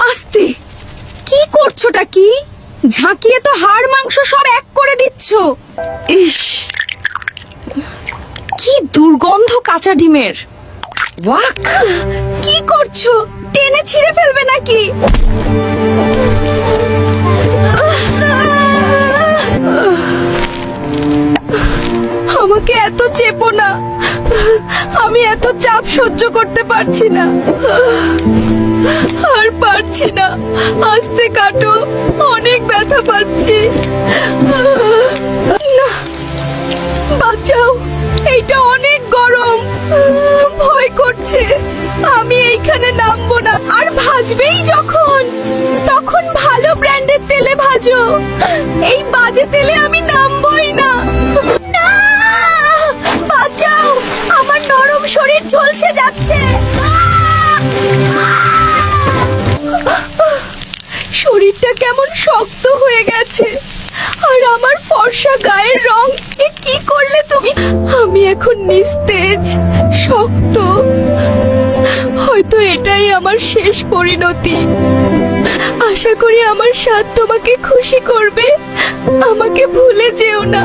আস্তে, কি করছোটা কি? ঝাঁকিয়ে তো হাড় মাংস সব এক করে দিচ্ছ। ইস, কি দুর্গন্ধ কাঁচা ডিমের। ওয়াক, কি করছো? টেনে ছিঁড়ে ফেলবে নাকি? আমাকে এত চেপো না, আমি এত চাপ সহ্য করতে পারছি না, আর পারছি না। আস্তে কাটো, অনেক ব্যথা পাচ্ছি। না, বাঁচাও, এইটা অনেক গরম, ভয় করছে। আমি এইখানে নামবো না। আর ভাজবেই যখন, তখন ভালো ব্র্যান্ডের তেলে ভাজো। এই বাজে তেলে আমি নামবই না। না, বাঁচাও, আমার নরম শরীর ঝলসে যাচ্ছে। শরীরটা কেমন শক্ত হয়ে গেছে, আর আমার ফর্সা গায়ের রং। এ কি করলে তুমি? আমি এখন নিস্তেজ, শক্ত। হয়তো এটাই আমার শেষ পরিণতি। আশা করি আমার স্বাদ তোমাকে খুশি করবে। আমাকে ভুলে যেও না।